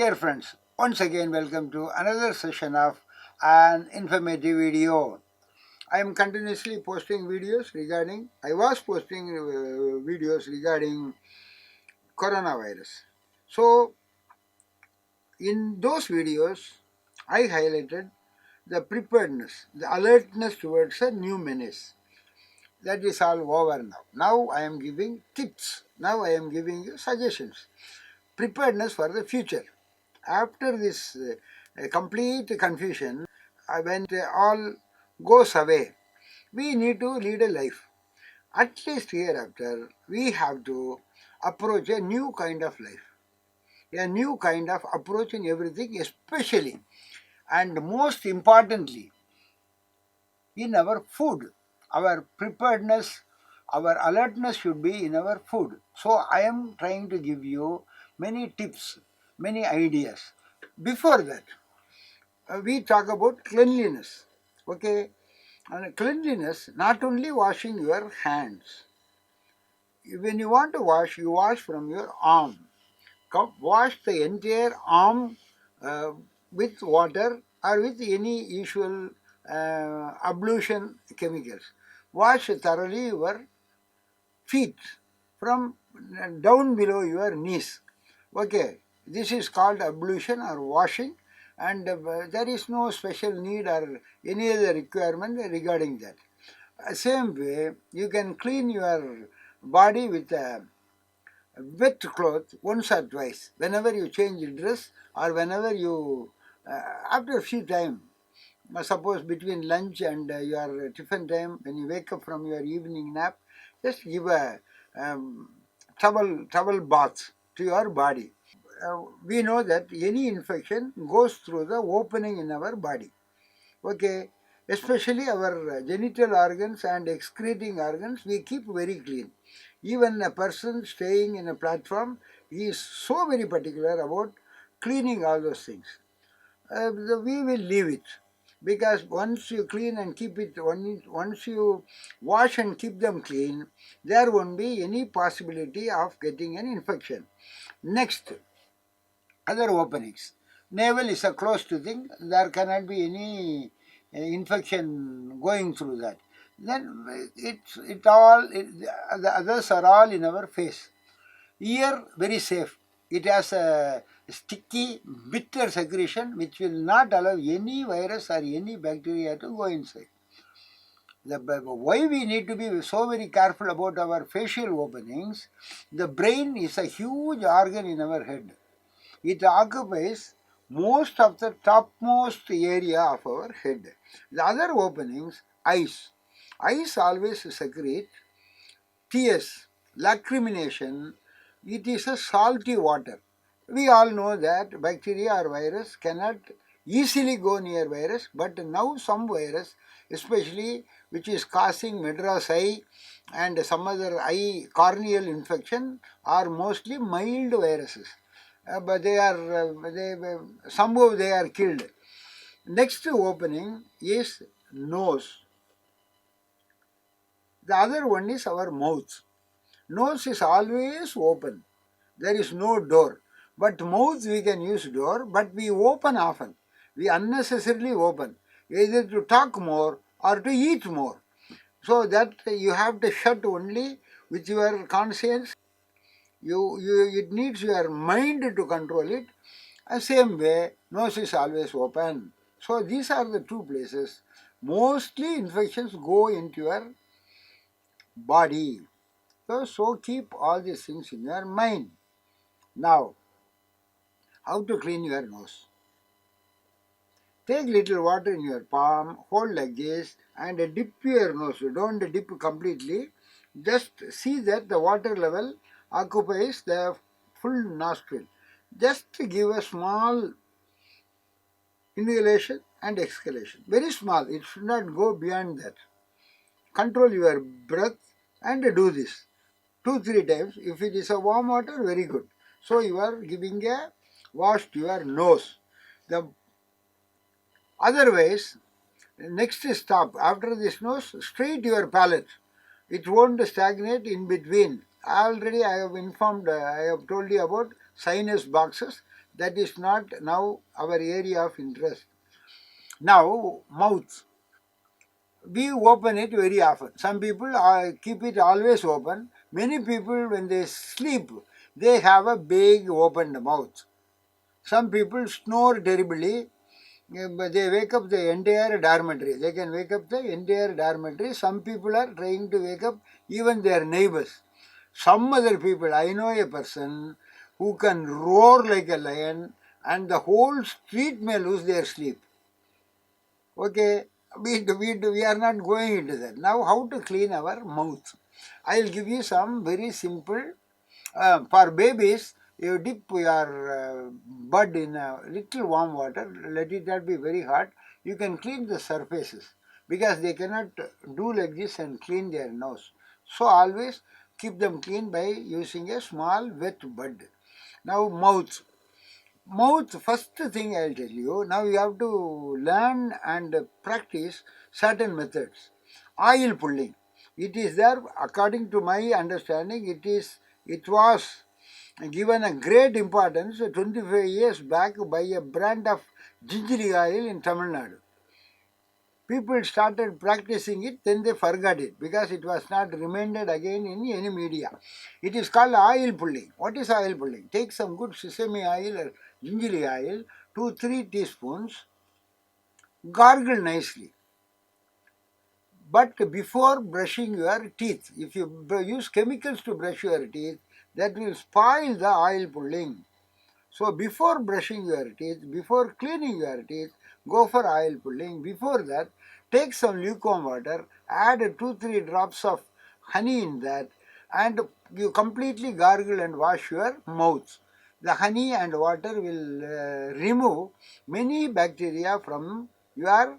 Dear friends, once again welcome to another session of an informative video. I am continuously posting videos regarding, I was posting videos regarding coronavirus. So in those videos, I highlighted the preparedness, the alertness towards a new menace. That is all over now. Now I am giving tips. Now I am giving you suggestions. Preparedness for the future. After this complete confusion, when it all goes away, we need to lead a life. At least hereafter, we have to approach a new kind of life, a new kind of approach in everything, especially and most importantly in our food. Our preparedness, our alertness should be in our food. So I am trying to give you many tips, many ideas. Before that, we talk about cleanliness. Okay, and cleanliness, not only washing your hands. When you want to wash, you wash from your arm. Wash the entire arm uh, with water or with any usual ablution chemicals. Wash thoroughly your feet from down below your knees. Okay, this is called ablution or washing, and there is no special need or any other requirement regarding that. Same way, you can clean your body with a wet cloth once or twice whenever you change dress or whenever you after a few time, suppose between lunch and your tiffin time, when you wake up from your evening nap, just give a um, towel bath to your body. We know that any infection goes through the opening in our body. Okay, especially our genital organs and excreting organs, we keep very clean. Even a person staying in a platform, he is so very particular about cleaning all those things. We will leave it, because once you clean and keep it, once you wash and keep them clean, there won't be any possibility of getting an infection. Next, other openings. Navel is a closed thing, there cannot be any infection going through that. Then the others are all in our face. Ear, very safe. It has a sticky, bitter secretion which will not allow any virus or any bacteria to go inside. Why we need to be so very careful about our facial openings? The brain is a huge organ in our head. It occupies most of the topmost area of our head. The other openings, eyes. Eyes always secrete tears, lacrimination. It is a salty water. We all know that bacteria or virus cannot easily go near virus, but now some virus, especially which is causing Madras eye and some other eye corneal infection, are mostly mild viruses. But they are somehow they are killed. Next opening is nose. The other one is our mouth. Nose is always open. There is no door. But mouth we can use door, but we open often. We unnecessarily open, either to talk more or to eat more. So that you have to shut only with your conscience. It needs your mind to control it. Same way, nose is always open. So these are the two places. Mostly infections go into your body. So keep all these things in your mind. Now, how to clean your nose? Take little water in your palm, hold like this, and dip your nose. Don't dip completely. Just see that the water level occupies the full nostril. Just give a small inhalation and exhalation. Very small. It should not go beyond that. Control your breath and do this 2-3 times. If it is a warm water, very good. So you are giving a wash to your nose. The otherwise, next stop after this nose, straight your palate. It won't stagnate in between. Already I have informed, I have told you about sinus boxes. That is not now our area of interest. Now, mouth. We open it very often. Some people keep it always open. Many people, when they sleep, they have a big opened mouth. Some people snore terribly. But they wake up the entire dormitory. They can wake up the entire dormitory. Some people are trying to wake up even their neighbors. Some other people, I know a person who can roar like a lion and the whole street may lose their sleep. Okay, we are not going into that. Now, how to clean our mouth? I will give you some very simple. For babies, you dip your bud in a little warm water, let it not be very hot. You can clean the surfaces because they cannot do like this and clean their nose. So, always keep them clean by using a small wet bud. Now, mouth. Mouth, first thing I'll tell you, now you have to learn and practice certain methods. Oil pulling. It is there, according to my understanding, it was given a great importance 25 years back by a brand of ginger oil in Tamil Nadu. People started practicing it, then they forgot it because it was not reminded again in any media. It is called oil pulling. What is oil pulling? Take some good sesame oil or ginger oil, 2-3 teaspoons, gargle nicely. But before brushing your teeth, if you use chemicals to brush your teeth, that will spoil the oil pulling. So before brushing your teeth, before cleaning your teeth, go for oil pulling. Before that, take some lukewarm water, add 2-3 drops of honey in that, and you completely gargle and wash your mouth. The honey and water will remove many bacteria from your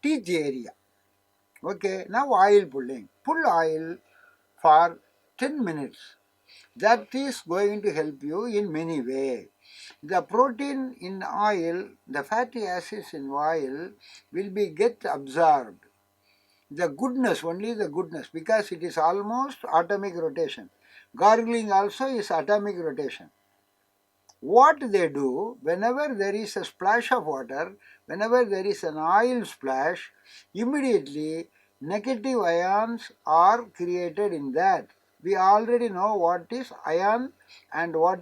teeth area. Okay, now oil pulling. Pull oil for 10 minutes. That is going to help you in many ways. The protein in oil, the fatty acids in oil will be get absorbed. The goodness, only the goodness, because it is almost atomic rotation. Gargling also is atomic rotation. What they do, whenever there is a splash of water, whenever there is an oil splash, immediately negative ions are created in that. We already know what is ion and what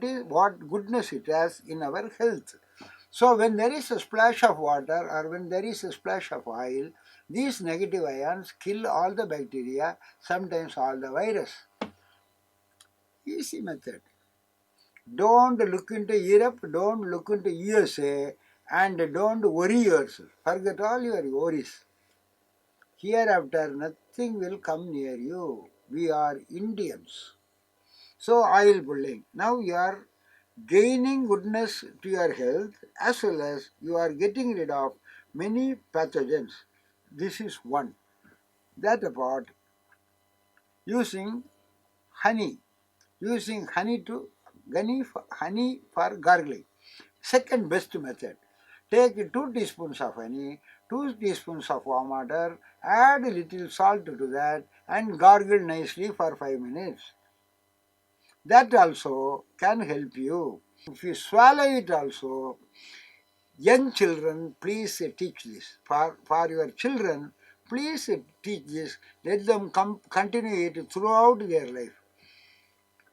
goodness it has in our health. So when there is a splash of water or when there is a splash of oil, these negative ions kill all the bacteria, sometimes all the virus. Easy method. Don't look into Europe, don't look into USA, and don't worry yourself. Forget all your worries. Hereafter, nothing will come near you. We are Indians. So, oil pulling. Now you are gaining goodness to your health as well as you are getting rid of many pathogens. This is one. That apart, using honey, honey for gargling. Second best method. Take 2 teaspoons of honey, 2 teaspoons of warm water, add a little salt to that and gargle nicely for 5 minutes. That also can help you. If you swallow it also, young children, please teach this. For your children, please teach this. Let them continue it throughout their life.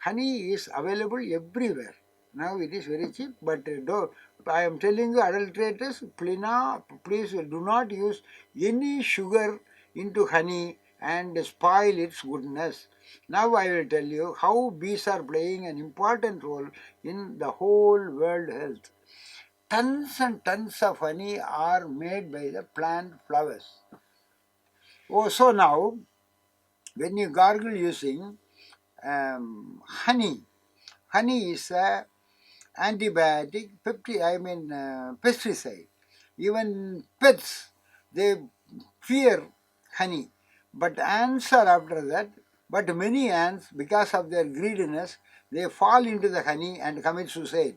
Honey is available everywhere. Now it is very cheap, but don't. I am telling you, adulterators, please do not use any sugar into honey and spoil its goodness. Now I will tell you how bees are playing an important role in the whole world health. Tons and tons of honey are made by the plant flowers. Oh, so now when you gargle using honey, honey is a antibiotic, pesticide. Even pets, they fear honey. But ants are after that. But many ants, because of their greediness, they fall into the honey and commit suicide.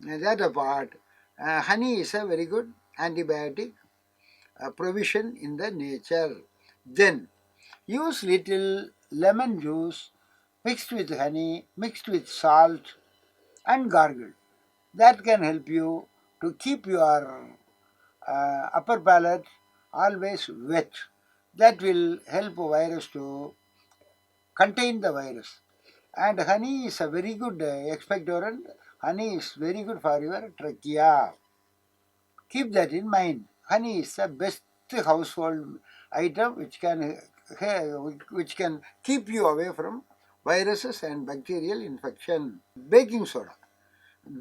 That apart, honey is a very good antibiotic provision in the nature. Then, use little lemon juice mixed with honey, mixed with salt and gargle. That can help you to keep your upper palate always wet. That will help virus to contain the virus. And honey is a very good expectorant. Honey is very good for your trachea. Keep that in mind. Honey is the best household item which can keep you away from viruses and bacterial infection. Baking soda.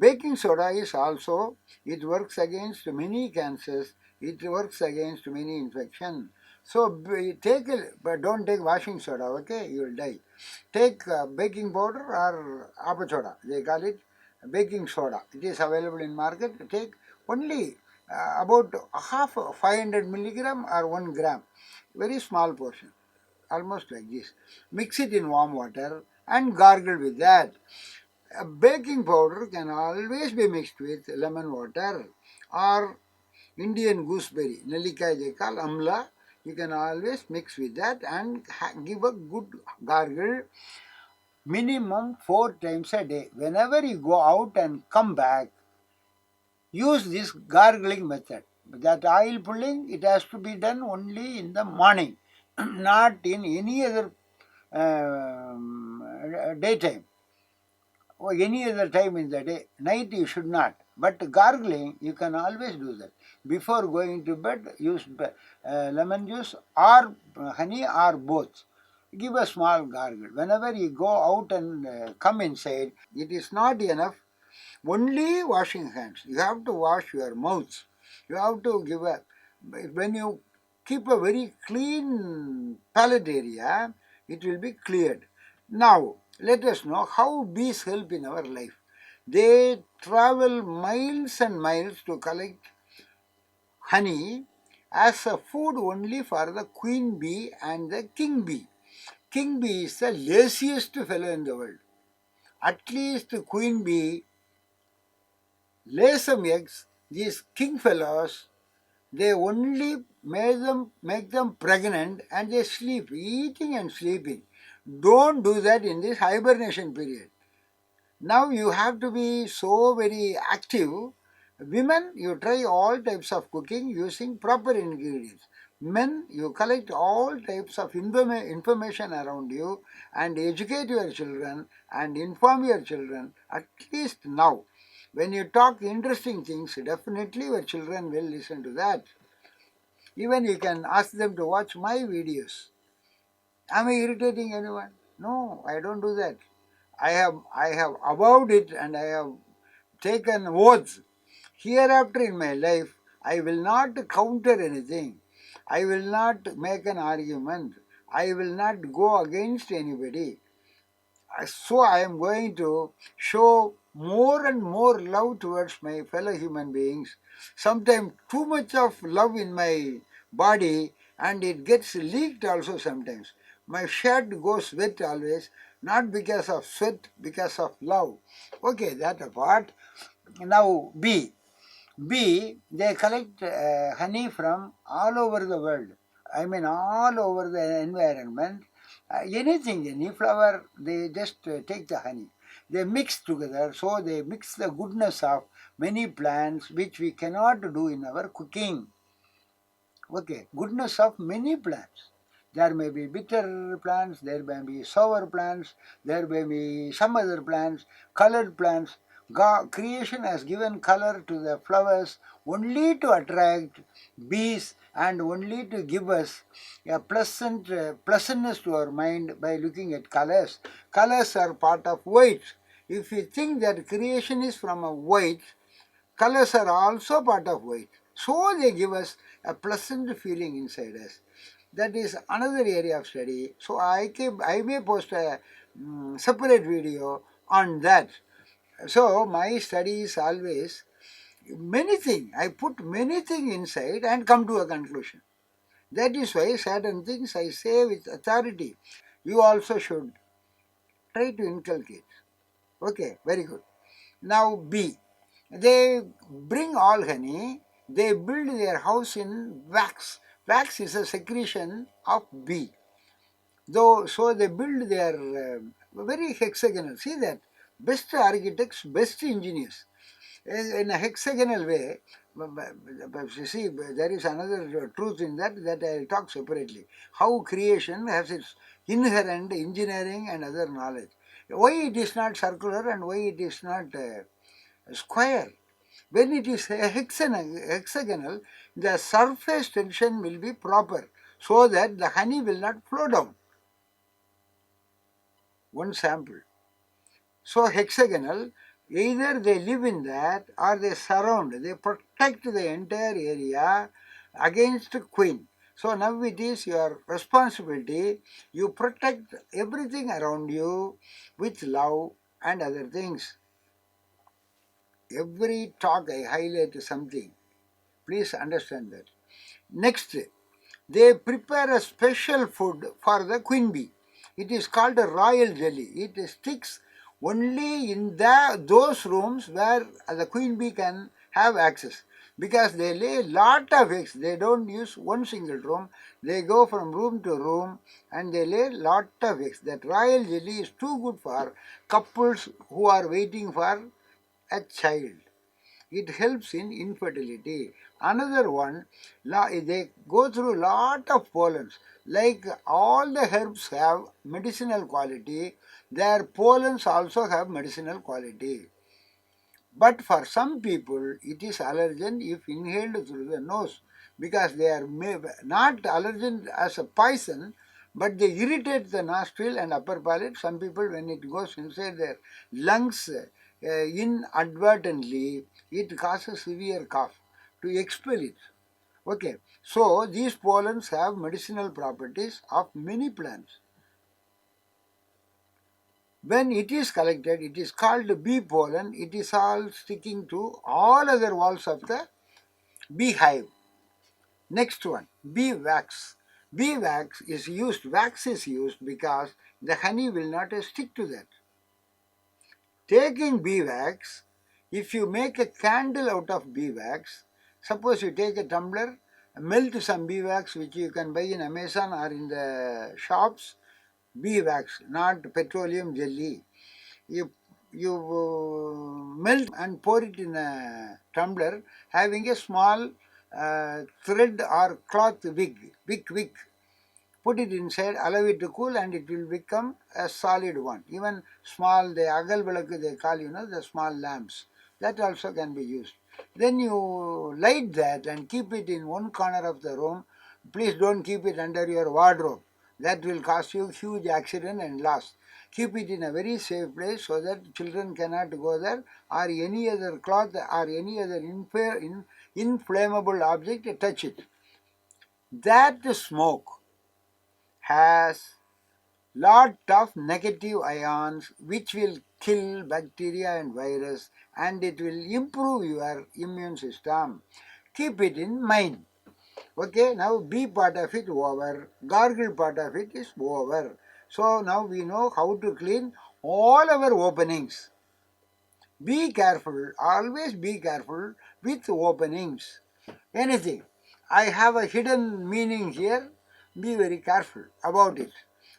Baking soda is also, it works against many cancers, it works against many infections. So but don't take washing soda, okay? You will die. Take baking powder or apple soda, they call it baking soda. It is available in market. Take only about half 500 milligram or 1 gram, very small portion, almost like this. Mix it in warm water and gargle with that. A baking powder can always be mixed with lemon water or Indian gooseberry, Nellika they call amla. You can always mix with that and give a good gargle minimum 4 times a day. Whenever you go out and come back, use this gargling method. That oil pulling, it has to be done only in the morning, not in any other daytime or any other time in the day. Night you should not. But gargling, you can always do that. Before going to bed, use lemon juice or honey or both. Give a small gargle. Whenever you go out and come inside, it is not enough only washing hands. You have to wash your mouth. You have to give a, when you keep a very clean palate area, it will be cleared. Now, let us know how bees help in our life. They travel miles and miles to collect honey as a food only for the queen bee and the king bee. King bee is the laziest fellow in the world. At least the queen bee lay some eggs. These king fellows, they only make them pregnant and they sleep, eating and sleeping. Don't do that in this hibernation period. Now you have to be so very active. Women, you try all types of cooking using proper ingredients. Men, you collect all types of information around you and educate your children and inform your children, at least now. When you talk interesting things, definitely your children will listen to that. Even you can ask them to watch my videos. Am I irritating anyone? No, I don't do that. I have avowed it and I have taken oaths. Hereafter in my life, I will not counter anything. I will not make an argument. I will not go against anybody. So I am going to show more and more love towards my fellow human beings. Sometimes too much of love in my body and it gets leaked also sometimes. My shirt goes wet always, not because of sweat, because of love. Okay, that apart. Now they collect honey from all over the world. I mean all over the environment. Anything, any flower, they just take the honey. They mix together, so they mix the goodness of many plants which we cannot do in our cooking. Okay, goodness of many plants. There may be bitter plants, there may be sour plants, there may be some other plants, colored plants. Creation has given color to the flowers only to attract bees and only to give us a pleasantness to our mind by looking at colors. Colors are part of white. If we think that creation is from a white, colors are also part of white. So they give us a pleasant feeling inside us. That is another area of study. So I may post a separate video on that. So my study is always many things. I put many things inside and come to a conclusion. That is why certain things I say with authority. You also should try to inculcate. Okay, very good. Now B. They bring all honey, they build their house in wax. Wax is a secretion of bee. Though, so they build their very hexagonal. See that? Best architects, best engineers. In a hexagonal way. You see, there is another truth in that I will talk separately. How creation has its inherent engineering and other knowledge. Why it is not circular and why it is not square? When it is hexagonal, the surface tension will be proper so that the honey will not flow down. One sample. So hexagonal, either they live in that or they surround, they protect the entire area against queen. So now it is your responsibility, you protect everything around you with love and other things. Every talk I highlight something. Please understand that. Next, they prepare a special food for the queen bee. It is called a royal jelly. It sticks only in those rooms where the queen bee can have access, because they lay lot of eggs. They don't use one single room. They go from room to room and they lay lot of eggs. That royal jelly is too good for couples who are waiting for a child. It helps in infertility. Another one, they go through lot of pollens. Like all the herbs have medicinal quality, their pollens also have medicinal quality. But for some people, it is allergen if inhaled through the nose, because they are not allergen as a poison, but they irritate the nostril and upper palate. Some people, when it goes inside their lungs inadvertently, it causes severe cough. To expel it. Okay, so these pollens have medicinal properties of many plants. When it is collected, it is called bee pollen. It is all sticking to all other walls of the beehive. Next one, bee wax. Bee wax is used because the honey will not stick to that. Taking bee wax, if you make a candle out of bee wax, suppose you take a tumbler, melt some bee wax which you can buy in Amazon or in the shops, bee wax, not petroleum jelly. You melt and pour it in a tumbler having a small thread or cloth wick. Put it inside, allow it to cool, and it will become a solid one. Even small, the agal balak they call, the small lamps, that also can be used. Then you light that and keep it in one corner of the room. Please don't keep it under your wardrobe. That will cause you huge accident and loss. Keep it in a very safe place so that children cannot go there, or any other cloth or any other inflammable object touch it. That smoke has lot of negative ions which will kill bacteria and virus, and it will improve your immune system. Keep it in mind. Okay, now B part of it over, gargle part of it is over. So now we know how to clean all our openings. Be careful, always be careful with openings. Anything. I have a hidden meaning here. Be very careful about it.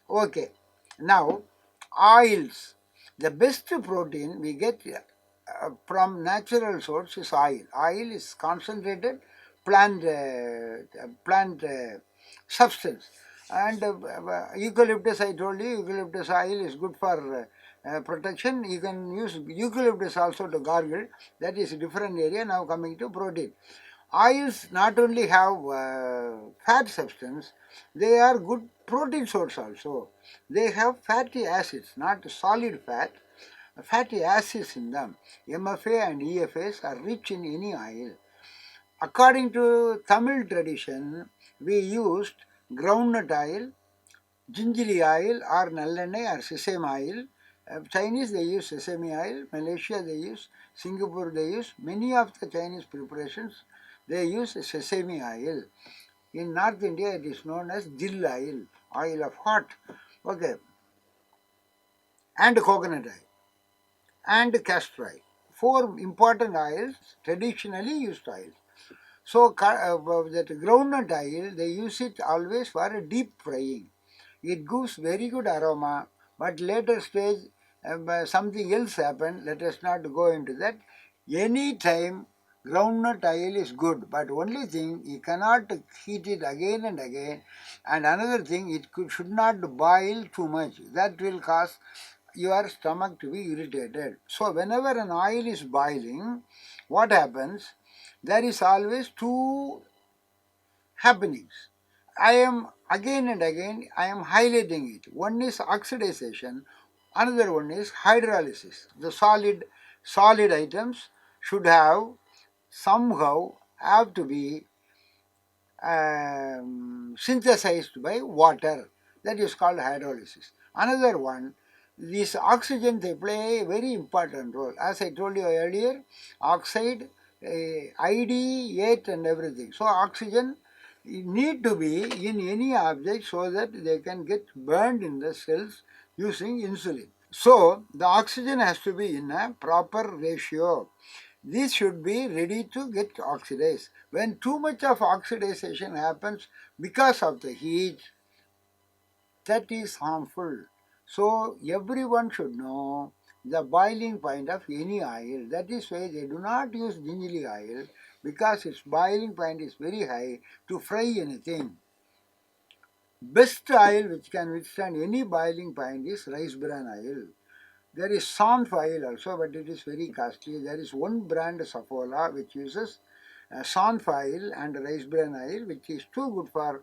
Okay. Now, oils. The best protein we get from natural source is oil. Oil is concentrated plant substance. And eucalyptus, I told you, eucalyptus oil is good for protection. You can use eucalyptus also to gargle. That is a different area. Now coming to protein. Oils not only have fat substance, they are good protein source also. They have fatty acids, not solid fat, fatty acids in them. MFA and EFAs are rich in any oil. According to Tamil tradition, we used groundnut oil, gingery oil or nalleണ്ണை or sesame oil. Chinese they use sesame oil, Malaysia they use, Singapore they use, many of the Chinese preparations they use sesame oil. In North India it is known as dill oil, oil of heart. Okay, and coconut oil and castor oil. Four important oils, traditionally used oils. So that groundnut oil, they use it always for a deep frying. It gives very good aroma, but later stage something else happened. Let us not go into that. Any time groundnut oil is good, but only thing you cannot heat it again and again. And another thing, should not boil too much. That will cause your stomach to be irritated. So whenever an oil is boiling, what happens? There is always two happenings. I am again and again I am highlighting it. One is oxidization, another one is hydrolysis. The solid items should have somehow have to be synthesized by water. That is called hydrolysis. Another one, this oxygen, they play a very important role. As I told you earlier, oxide, ID, 8 and everything. So oxygen need to be in any object so that they can get burned in the cells using insulin. So the oxygen has to be in a proper ratio. These should be ready to get oxidized. When too much of oxidization happens because of the heat, that is harmful. So everyone should know the boiling point of any oil. That is why they do not use gingerly oil, because its boiling point is very high to fry anything. Best oil which can withstand any boiling point is rice bran oil. There is Sanf oil also, but it is very costly. There is one brand, Saffola, which uses Sanf oil and rice bran oil, which is too good for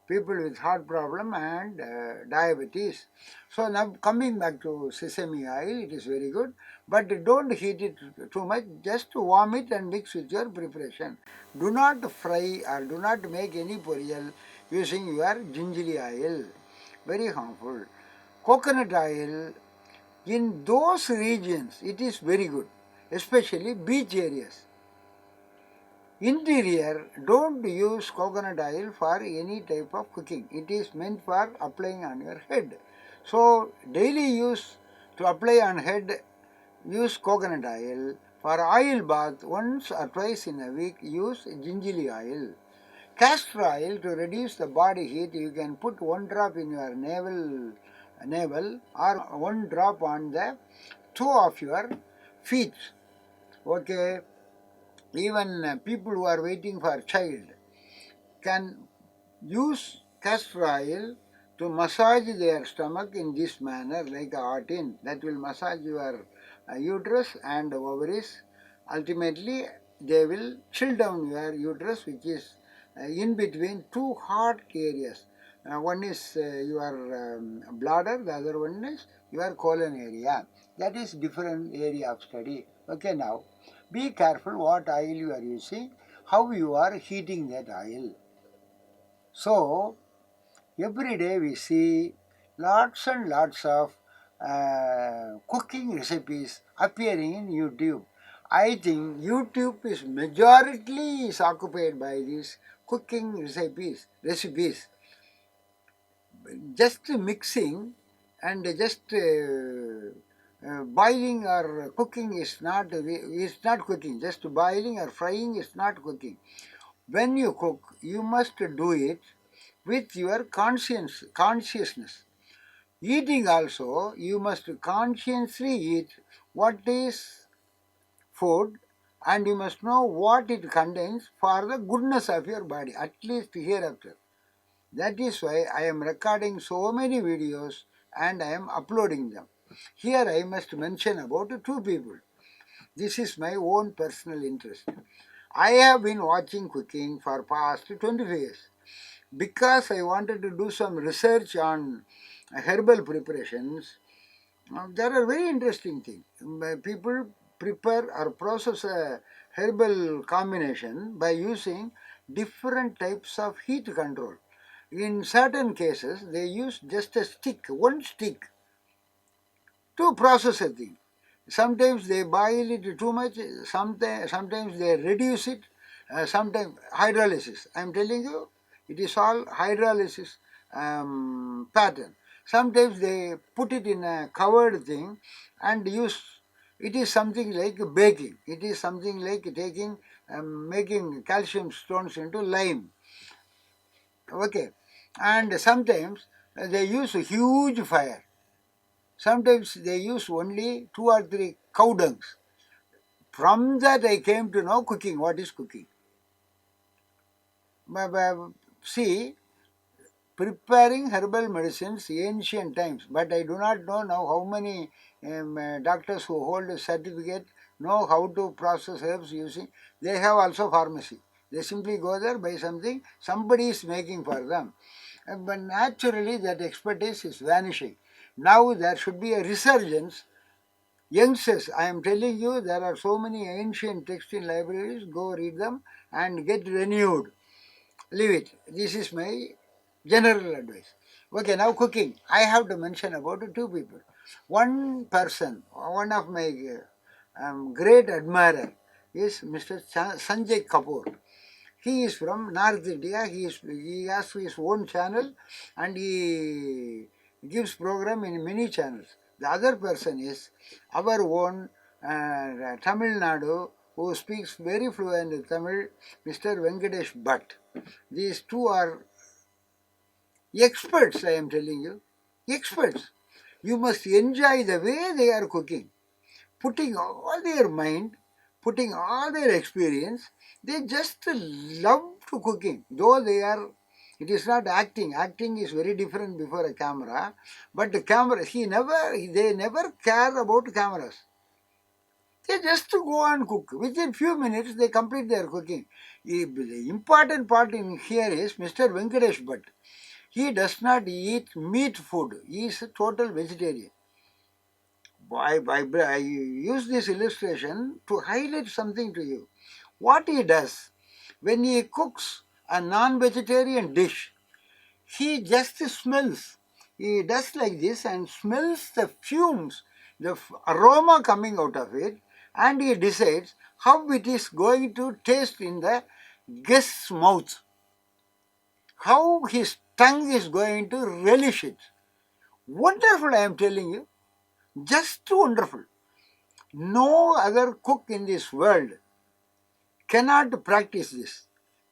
people with heart problem and diabetes. So now coming back to sesame oil, it is very good, but don't heat it too much. Just warm it and mix with your preparation. Do not fry or do not make any poriyal using your gingerly oil. Very harmful. Coconut oil, in those regions it is very good, especially beach areas. Interior, don't use coconut oil for any type of cooking. It is meant for applying on your head. So daily use to apply on head, use coconut oil. For oil bath, once or twice in a week, use gingerly oil. Castor oil, to reduce the body heat, you can put one drop in your navel or one drop on the toe of your feet. Okay, even people who are waiting for a child can use castor oil to massage their stomach in this manner, like a hot in. That will massage your uterus and ovaries. Ultimately, they will chill down your uterus, which is in between two hot areas. One is your bladder, the other one is your colon area. That is different area of study. Okay, now be careful what oil you are using, how you are heating that oil. So every day we see lots and lots of cooking recipes appearing in YouTube. I think YouTube is majority is occupied by these cooking recipes. Just mixing and just boiling or cooking is not cooking. Just boiling or frying is not cooking. When you cook, you must do it with your consciousness. Eating also, you must consciously eat what is food, and you must know what it contains for the goodness of your body, at least hereafter. That is why I am recording so many videos and I am uploading them. Here I must mention about two people. This is my own personal interest. I have been watching cooking for past 25 years. Because I wanted to do some research on herbal preparations, there are very interesting things. People prepare or process a herbal combination by using different types of heat control. In certain cases, they use just a stick, one stick, to process a thing. Sometimes they boil it too much, sometimes they reduce it, sometimes hydrolysis. I am telling you, it is all hydrolysis pattern. Sometimes they put it in a covered thing and use, it is something like baking. It is something like taking, making calcium stones into lime. Okay, and sometimes they use a huge fire. Sometimes they use only two or three cow dungs. From that I came to know cooking. What is cooking? See, preparing herbal medicines ancient times, but I do not know now how many doctors who hold a certificate know how to process herbs using. They have also pharmacy. They simply go there, buy something, somebody is making for them. But naturally that expertise is vanishing. Now there should be a resurgence. Youngsters, I am telling you, there are so many ancient texts in libraries, go read them and get renewed. Leave it. This is my general advice. Okay, now cooking. I have to mention about two people. One person, one of my great admirer is Mr. Sanjay Kapoor. He is from North India. He has his own channel and he gives program in many channels. The other person is our own Tamil Nadu, who speaks very fluent Tamil, Mr. Venkatesh Bhatt. These two are experts, I am telling you. Experts. You must enjoy the way they are cooking. Putting all their mind, putting all their experience, they just love to cooking. Though they are, it is not acting. Acting is very different before a camera. But the camera, they never care about cameras. They just go and cook. Within few minutes, they complete their cooking. The important part in here is Mr. Venkatesh Bhatt. He does not eat meat food. He is a total vegetarian. I use this illustration to highlight something to you. What he does, when he cooks a non-vegetarian dish, he just smells. He does like this and smells the fumes, the aroma coming out of it, and he decides how it is going to taste in the guest's mouth, how his tongue is going to relish it. Wonderful, I am telling you, just wonderful. No other cook in this world cannot practice this.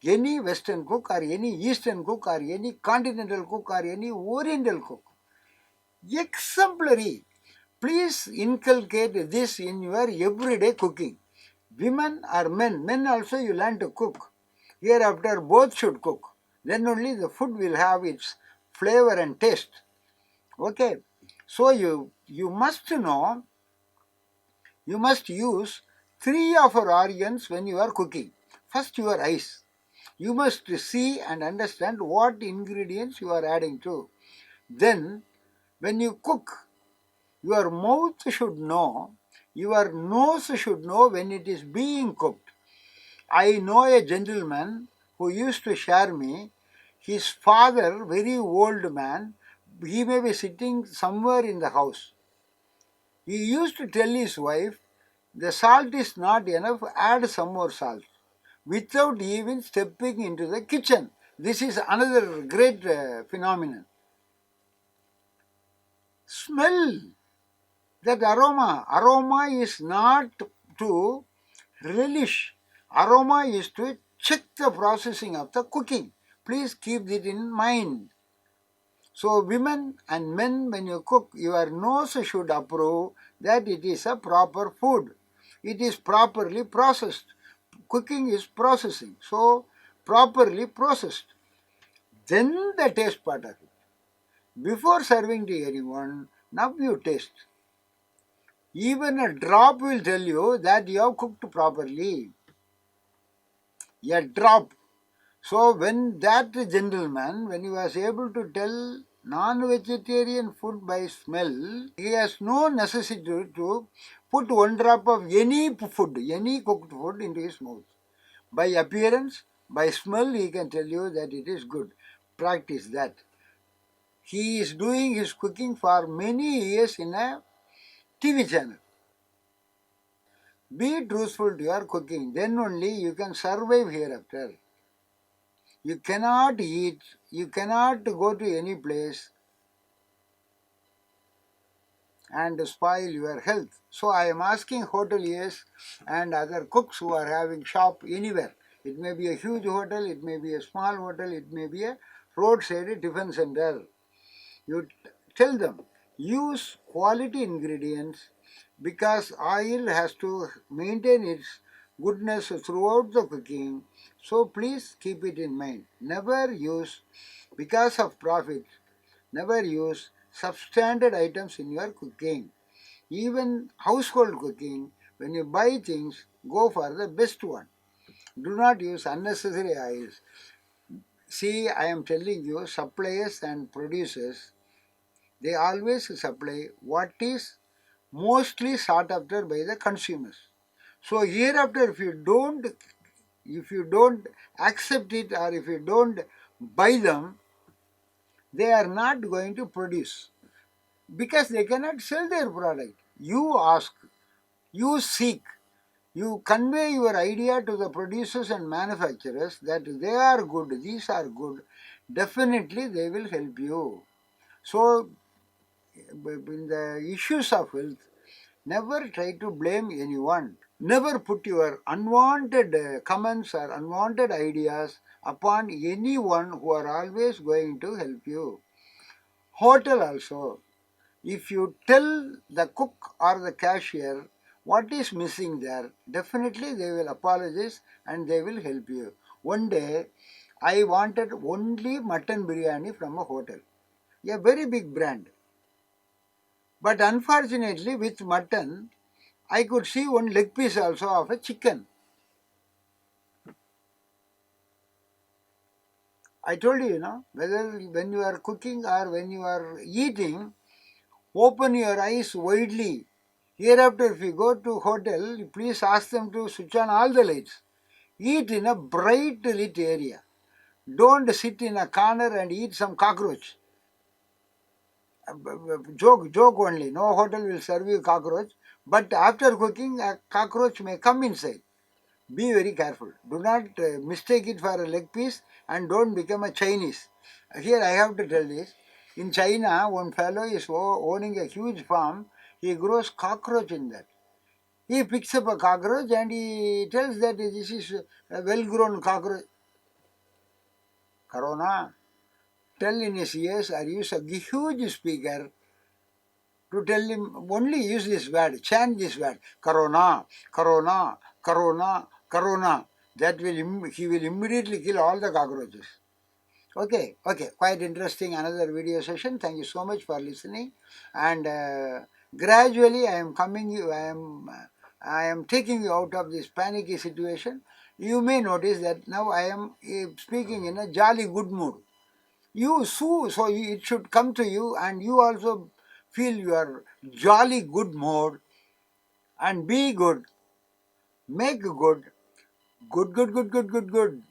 Any Western cook or any Eastern cook or any continental cook or any Oriental cook. Exemplary. Please inculcate this in your everyday cooking. Women or men, men also you learn to cook. Hereafter both should cook. Then only the food will have its flavor and taste. Okay. So you must know, you must use three of our organs when you are cooking. First, your eyes. You must see and understand what ingredients you are adding to. Then, when you cook, your mouth should know, your nose should know when it is being cooked. I know a gentleman who used to share me, his father, very old man, he may be sitting somewhere in the house. He used to tell his wife, the salt is not enough, add some more salt, without even stepping into the kitchen. This is another great phenomenon. Smell, that aroma. Aroma is not to relish. Aroma is to check the processing of the cooking. Please keep it in mind. So women and men, when you cook, your nose should approve that it is a proper food. It is properly processed. Cooking is processing. So properly processed. Then the taste part of it. Before serving to anyone, now you taste. Even a drop will tell you that you have cooked properly. A drop. So when that gentleman, when he was able to tell non-vegetarian food by smell, he has no necessity to put one drop of any food, any cooked food into his mouth. By appearance, by smell, he can tell you that it is good. Practice that. He is doing his cooking for many years in a TV channel. Be truthful to your cooking, then only you can survive hereafter. You cannot eat, you cannot go to any place and spoil your health. So I am asking hoteliers and other cooks who are having shop anywhere. It may be a huge hotel, it may be a small hotel, it may be a roadside tiffin center. You tell them, use quality ingredients, because oil has to maintain its goodness throughout the cooking. So please keep it in mind. Never use, because of profit, never use substandard items in your cooking. Even household cooking, when you buy things, go for the best one. Do not use unnecessary oils. See, I am telling you, suppliers and producers, they always supply what is mostly sought after by the consumers. So hereafter, if you don't accept it, or if you don't buy them, they are not going to produce, because they cannot sell their product. You ask, you seek, you convey your idea to the producers and manufacturers that they are good, these are good, definitely they will help you. So in the issues of health, never try to blame anyone. Never put your unwanted comments or unwanted ideas upon anyone who are always going to help you. Hotel also, if you tell the cook or the cashier what is missing there, definitely they will apologize and they will help you. One day, I wanted only mutton biryani from a hotel, a very big brand. But unfortunately, with mutton, I could see one leg piece also of a chicken. I told you, whether when you are cooking or when you are eating, open your eyes widely. Hereafter, if you go to hotel, please ask them to switch on all the lights. Eat in a bright lit area. Don't sit in a corner and eat some cockroach. Joke only. No hotel will serve you cockroach. But after cooking, a cockroach may come inside. Be very careful. Do not mistake it for a leg piece, and don't become a Chinese. Here I have to tell this. In China, one fellow is owning a huge farm. He grows cockroach in that. He picks up a cockroach and he tells that this is a well-grown cockroach. Corona. Tell in his ears or use a huge speaker to tell him, only use this word, chant this word, Corona, Corona, Corona, Corona. That will, he will immediately kill all the cockroaches. Okay, okay, quite interesting. Another video session. Thank you so much for listening. And gradually, I am taking you out of this panicky situation. You may notice that now I am speaking in a jolly good mood. It should come to you, and you also feel your jolly good mood, and be good, make good, good, good, good, good, good, good.